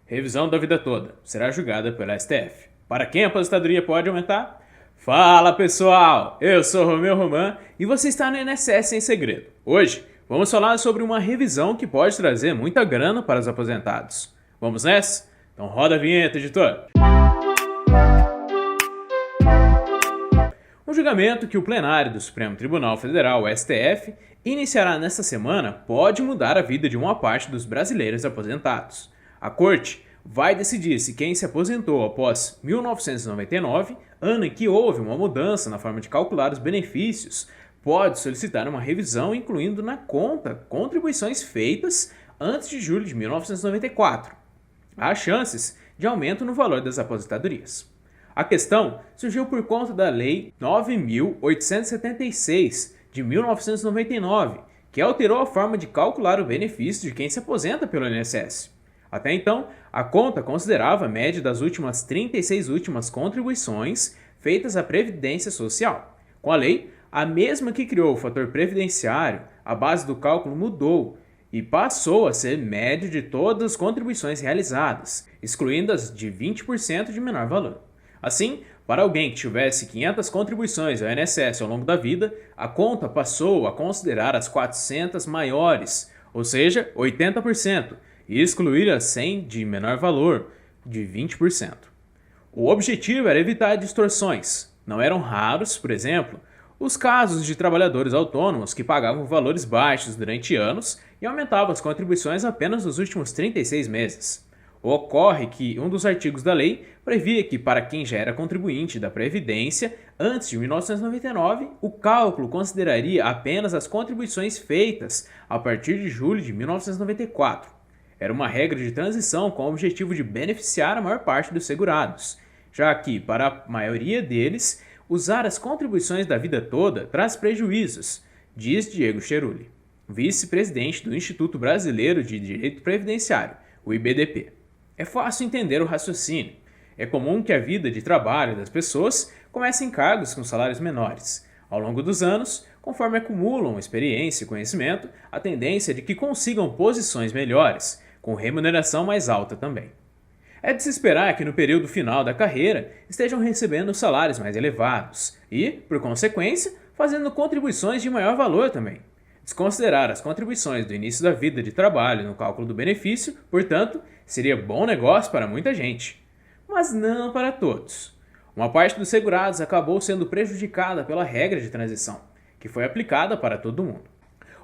Revisão da vida toda. Será julgada pela STF. Para quem a aposentadoria pode aumentar? Fala pessoal, eu sou Romeu Roman e você está no INSS em segredo. Hoje vamos falar sobre uma revisão que pode trazer muita grana para os aposentados. Vamos nessa? Então roda a vinheta, editor. Um julgamento que o plenário do Supremo Tribunal Federal, o STF, iniciará nesta semana pode mudar a vida de uma parte dos brasileiros aposentados. A Corte vai decidir se quem se aposentou após 1999, ano em que houve uma mudança na forma de calcular os benefícios, pode solicitar uma revisão incluindo na conta contribuições feitas antes de julho de 1994. Há chances de aumento no valor das aposentadorias. A questão surgiu por conta da Lei 9.876 de 1999, que alterou a forma de calcular o benefício de quem se aposenta pelo INSS. Até então, a conta considerava a média das últimas 36 últimas contribuições feitas à Previdência Social. Com a lei, a mesma que criou o fator previdenciário, a base do cálculo mudou e passou a ser média de todas as contribuições realizadas, excluindo as de 20% de menor valor. Assim, para alguém que tivesse 500 contribuições ao INSS ao longo da vida, a conta passou a considerar as 400 maiores, ou seja, 80%, e excluir as 100 de menor valor, de 20%. O objetivo era evitar distorções. Não eram raros, por exemplo, os casos de trabalhadores autônomos que pagavam valores baixos durante anos e aumentavam as contribuições apenas nos últimos 36 meses. Ocorre que um dos artigos da lei previa que, para quem já era contribuinte da Previdência antes de 1999, o cálculo consideraria apenas as contribuições feitas a partir de julho de 1994. Era uma regra de transição com o objetivo de beneficiar a maior parte dos segurados, já que, para a maioria deles, usar as contribuições da vida toda traz prejuízos, diz Diego Cheruli, vice-presidente do Instituto Brasileiro de Direito Previdenciário, o IBDP. É fácil entender o raciocínio. É comum que a vida de trabalho das pessoas comece em cargos com salários menores. Ao longo dos anos, conforme acumulam experiência e conhecimento, a tendência é de que consigam posições melhores, com remuneração mais alta também. É de se esperar que no período final da carreira estejam recebendo salários mais elevados e, por consequência, fazendo contribuições de maior valor também. Desconsiderar as contribuições do início da vida de trabalho no cálculo do benefício, portanto, seria bom negócio para muita gente. Mas não para todos. Uma parte dos segurados acabou sendo prejudicada pela regra de transição, que foi aplicada para todo mundo.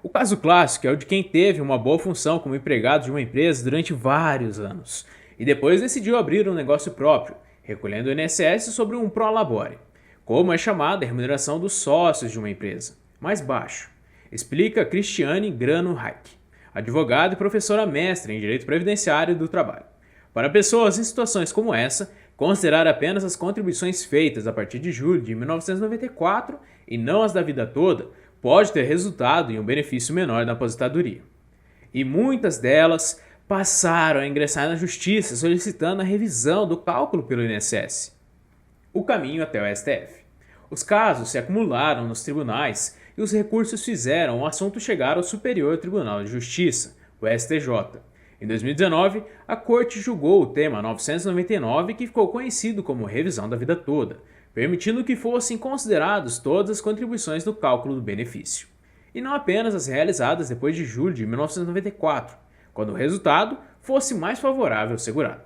O caso clássico é o de quem teve uma boa função como empregado de uma empresa durante vários anos e depois decidiu abrir um negócio próprio, recolhendo o INSS sobre um prolabore, como é chamada a remuneração dos sócios de uma empresa, mais baixo. Explica Cristiane Grano Reich, advogada e professora mestra em Direito Previdenciário do Trabalho. Para pessoas em situações como essa, considerar apenas as contribuições feitas a partir de julho de 1994 e não as da vida toda pode ter resultado em um benefício menor na aposentadoria. E muitas delas passaram a ingressar na Justiça solicitando a revisão do cálculo pelo INSS. O caminho até o STF. Os casos se acumularam nos tribunais e os recursos fizeram o assunto chegar ao Superior Tribunal de Justiça, o STJ. Em 2019, a Corte julgou o tema 999, que ficou conhecido como revisão da vida toda, permitindo que fossem consideradas todas as contribuições no cálculo do benefício, e não apenas as realizadas depois de julho de 1994, quando o resultado fosse mais favorável ao segurado.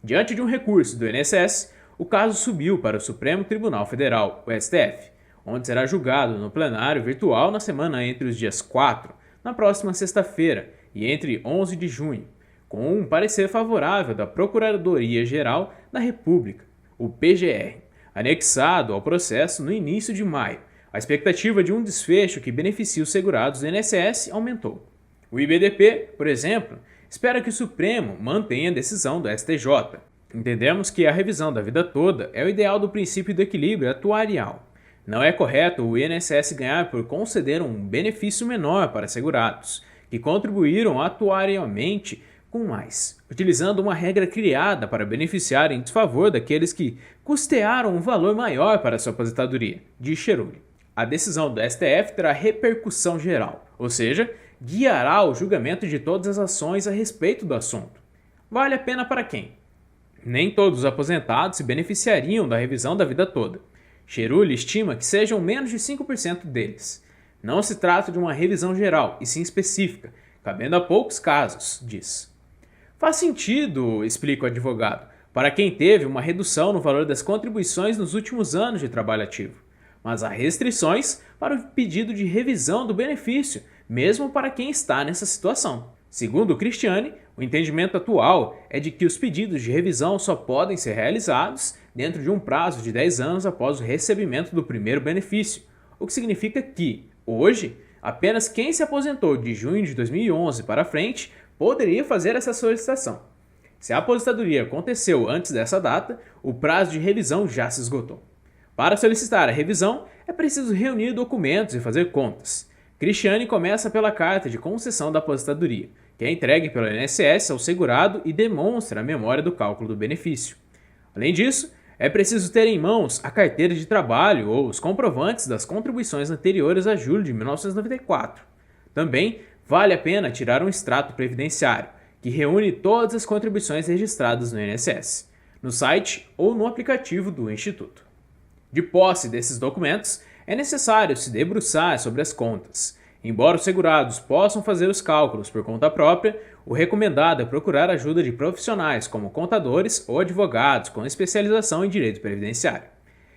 Diante de um recurso do INSS, o caso subiu para o Supremo Tribunal Federal, o STF, onde será julgado no plenário virtual na semana entre os dias 4, na próxima sexta-feira, e entre 11 de junho, com um parecer favorável da Procuradoria-Geral da República, o PGR, anexado ao processo no início de maio. A expectativa de um desfecho que beneficie os segurados do INSS aumentou. O IBDP, por exemplo, espera que o Supremo mantenha a decisão do STJ. Entendemos que a revisão da vida toda é o ideal do princípio do equilíbrio atuarial. Não é correto o INSS ganhar por conceder um benefício menor para segurados, que contribuíram atuarialmente com mais, utilizando uma regra criada para beneficiar em desfavor daqueles que custearam um valor maior para sua aposentadoria, diz Cheruli. A decisão do STF terá repercussão geral, ou seja, guiará o julgamento de todas as ações a respeito do assunto. vale a pena para quem? Nem todos os aposentados se beneficiariam da revisão da vida toda. Cheruli estima que sejam menos de 5% deles. Não se trata de uma revisão geral, e sim específica, cabendo a poucos casos, diz. Faz sentido, explica o advogado, para quem teve uma redução no valor das contribuições nos últimos anos de trabalho ativo. Mas há restrições para o pedido de revisão do benefício, mesmo para quem está nessa situação. Segundo o Cristiane, o entendimento atual é de que os pedidos de revisão só podem ser realizados dentro de um prazo de 10 anos após o recebimento do primeiro benefício, o que significa que, hoje, apenas quem se aposentou de junho de 2011 para frente poderia fazer essa solicitação. Se a aposentadoria aconteceu antes dessa data, o prazo de revisão já se esgotou. Para solicitar a revisão, é preciso reunir documentos e fazer contas. Cristiane começa pela carta de concessão da aposentadoria, que é entregue pelo INSS ao segurado e demonstra a memória do cálculo do benefício. Além disso, é preciso ter em mãos a carteira de trabalho ou os comprovantes das contribuições anteriores a julho de 1994. Também vale a pena tirar um extrato previdenciário, que reúne todas as contribuições registradas no INSS, no site ou no aplicativo do Instituto. De posse desses documentos, é necessário se debruçar sobre as contas. Embora os segurados possam fazer os cálculos por conta própria, o recomendado é procurar ajuda de profissionais como contadores ou advogados com especialização em direito previdenciário.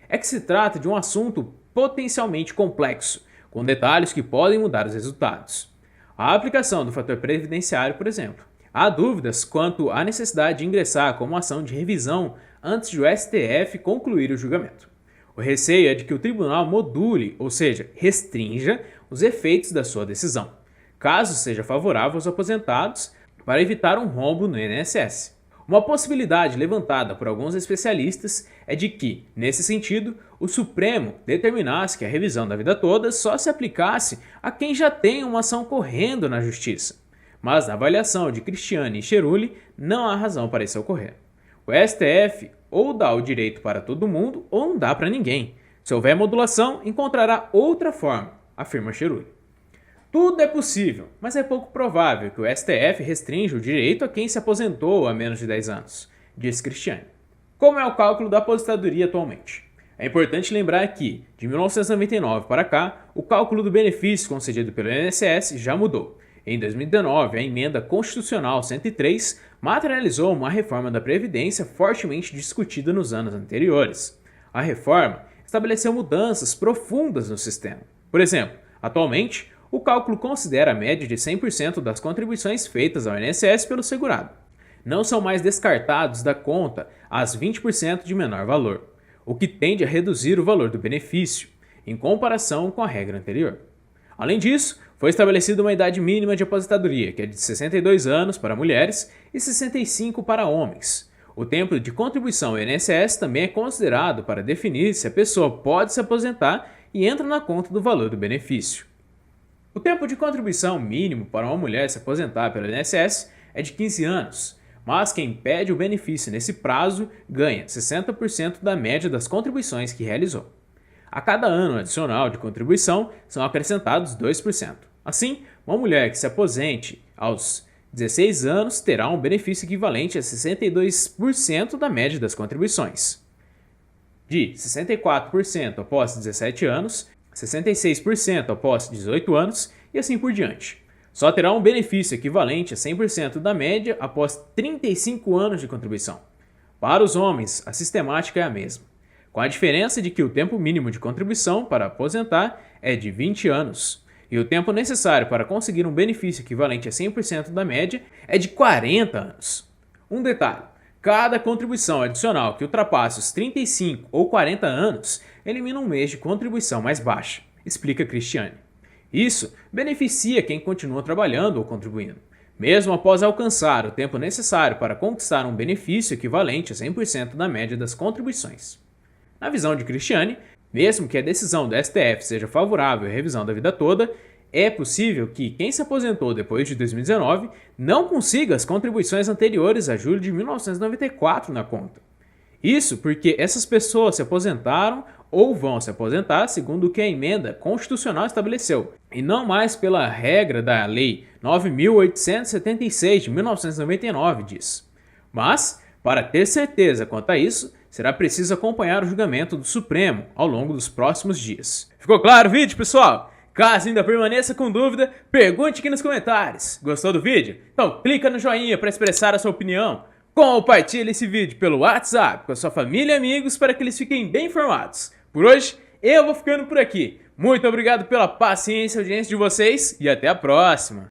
É que se trata de um assunto potencialmente complexo, com detalhes que podem mudar os resultados. A aplicação do fator previdenciário, por exemplo. Há dúvidas quanto à necessidade de ingressar com uma ação de revisão antes de o STF concluir o julgamento. O receio é de que o tribunal module, ou seja, restrinja, os efeitos da sua decisão, caso seja favorável aos aposentados, para evitar um rombo no INSS. Uma possibilidade levantada por alguns especialistas é de que, nesse sentido, o Supremo determinasse que a revisão da vida toda só se aplicasse a quem já tem uma ação correndo na Justiça. Mas na avaliação de Cristiane e Cheruli, não há razão para isso ocorrer. O STF ou dá o direito para todo mundo ou não dá para ninguém. Se houver modulação, encontrará outra forma, afirma Cheruli. Tudo é possível, mas é pouco provável que o STF restrinja o direito a quem se aposentou há menos de 10 anos, diz Cristiane. Como é o cálculo da aposentadoria atualmente? É importante lembrar que, de 1999 para cá, o cálculo do benefício concedido pelo INSS já mudou. Em 2019, a Emenda Constitucional 103 materializou uma reforma da Previdência fortemente discutida nos anos anteriores. A reforma estabeleceu mudanças profundas no sistema. Por exemplo, atualmente, o cálculo considera a média de 100% das contribuições feitas ao INSS pelo segurado. Não são mais descartados da conta as 20% de menor valor, o que tende a reduzir o valor do benefício, em comparação com a regra anterior. Além disso, foi estabelecida uma idade mínima de aposentadoria, que é de 62 anos para mulheres e 65 para homens. O tempo de contribuição ao INSS também é considerado para definir se a pessoa pode se aposentar e entra na conta do valor do benefício. O tempo de contribuição mínimo para uma mulher se aposentar pelo INSS é de 15 anos, mas quem pede o benefício nesse prazo ganha 60% da média das contribuições que realizou. A cada ano adicional de contribuição são acrescentados 2%. Assim, uma mulher que se aposente aos 16 anos terá um benefício equivalente a 62% da média das contribuições. De 64% após 17 anos, 66% após 18 anos e assim por diante. Só terá um benefício equivalente a 100% da média após 35 anos de contribuição. Para os homens, a sistemática é a mesma, com a diferença de que o tempo mínimo de contribuição para aposentar é de 20 anos, e o tempo necessário para conseguir um benefício equivalente a 100% da média é de 40 anos. Um detalhe: cada contribuição adicional que ultrapasse os 35 ou 40 anos elimina um mês de contribuição mais baixa, explica Cristiane. Isso beneficia quem continua trabalhando ou contribuindo, mesmo após alcançar o tempo necessário para conquistar um benefício equivalente a 100% da média das contribuições. Na visão de Cristiane, mesmo que a decisão do STF seja favorável à revisão da vida toda, é possível que quem se aposentou depois de 2019 não consiga as contribuições anteriores a julho de 1994 na conta. Isso porque essas pessoas se aposentaram ou vão se aposentar segundo o que a emenda constitucional estabeleceu, e não mais pela regra da Lei 9.876 de 1999 diz. Mas, para ter certeza quanto a isso, será preciso acompanhar o julgamento do Supremo ao longo dos próximos dias. Ficou claro o vídeo, pessoal? Caso ainda permaneça com dúvida, pergunte aqui nos comentários. Gostou do vídeo? Então clica no joinha para expressar a sua opinião. Compartilhe esse vídeo pelo WhatsApp com a sua família e amigos para que eles fiquem bem informados. Por hoje, eu vou ficando por aqui. Muito obrigado pela paciência e audiência de vocês e até a próxima.